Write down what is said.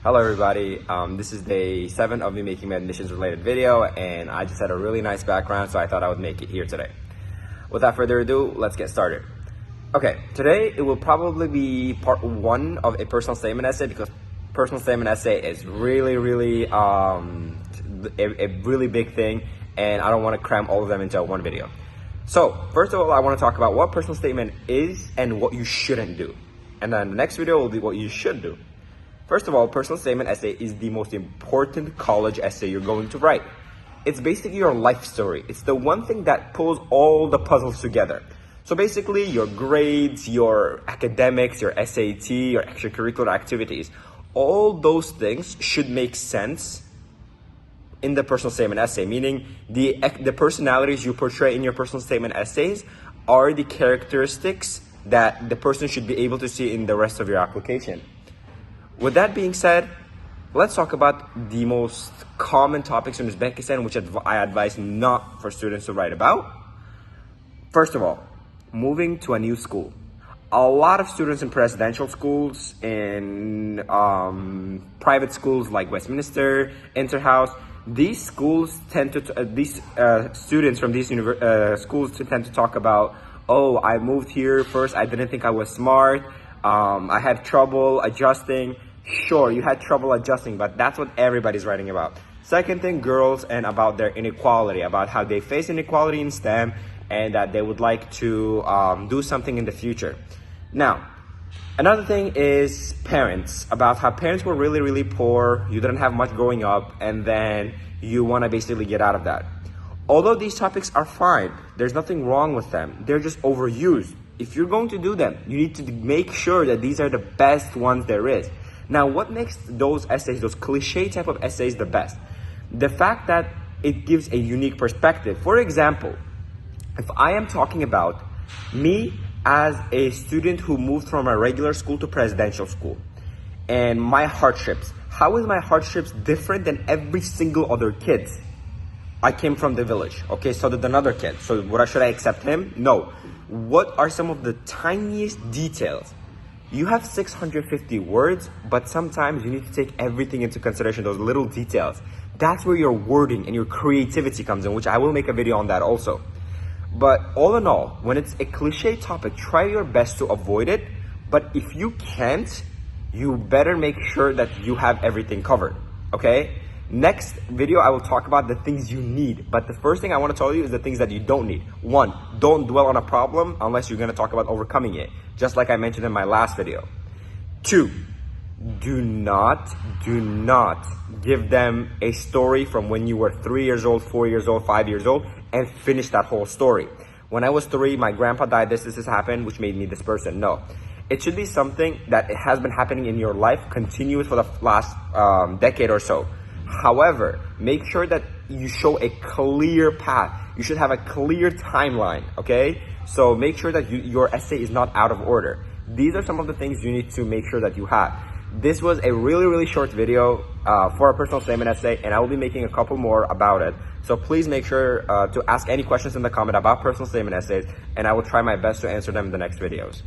Hello everybody, this is day 7 of me making my admissions related video, and I just had a really nice background, so I thought I would make it here today. Without further ado, let's get started. Okay, today it will probably be part 1 of a personal statement essay, because personal statement essay is really a really big thing, and I don't want to cram all of them into one video. So first of all, I want to talk about what personal statement is and what you shouldn't do, and then the next video will be what you should do. First of all, personal statement essay is the most important college essay you're going to write. It's basically your life story. It's the one thing that pulls all the puzzles together. So basically your grades, your academics, your SAT, your extracurricular activities, all those things should make sense in the personal statement essay, meaning the personalities you portray in your personal statement essays are the characteristics that the person should be able to see in the rest of your application. With that being said, let's talk about the most common topics in Uzbekistan, which I advise not for students to write about. First of all, moving to a new school. A lot of students in presidential schools, in private schools like Westminster, Interhouse, these schools tend to, students from these schools tend to talk about, oh, I moved here first, I didn't think I was smart, I had trouble adjusting. Sure, you had trouble adjusting, but that's what everybody's writing about. Second thing, girls, and about their inequality, about how they face inequality in STEM and that they would like to do something in the future. Now, another thing is parents, about how parents were really poor, you didn't have much growing up, and then you want to basically get out of that. Although these topics are fine, there's nothing wrong with them, they're just overused. If you're going to do them, you need to make sure that these are the best ones there is. Now, what makes those essays, those cliche type of essays, the best? The fact that it gives a unique perspective. For example, if I am talking about me as a student who moved from a regular school to presidential school and my hardships, how is my hardships different than every single other kid? I came from the village, okay, so did another kid. So should I accept him? No. What are some of the tiniest details? You have 650 words, but sometimes you need to take everything into consideration, those little details. That's where your wording and your creativity comes in, which I will make a video on that also. But all in all, when it's a cliche topic, try your best to avoid it. But if you can't, you better make sure that you have everything covered, okay? Next video, I will talk about the things you need. But the first thing I want to tell you is the things that you don't need. 1, don't dwell on a problem unless you're going to talk about overcoming it, just like I mentioned in my last video. 2, do not give them a story from when you were 3 years old, 4 years old, 5 years old, and finish that whole story. When I was 3, my grandpa died, this happened, which made me this person. No. It should be something that has been happening in your life, continuous for the last decade or so. However, make sure that you show a clear path. You should have a clear timeline, okay? So make sure that your essay is not out of order. These are some of the things you need to make sure that you have. This was a really short video for a personal statement essay, and I will be making a couple more about it. So please make sure to ask any questions in the comment about personal statement essays, and I will try my best to answer them in the next videos.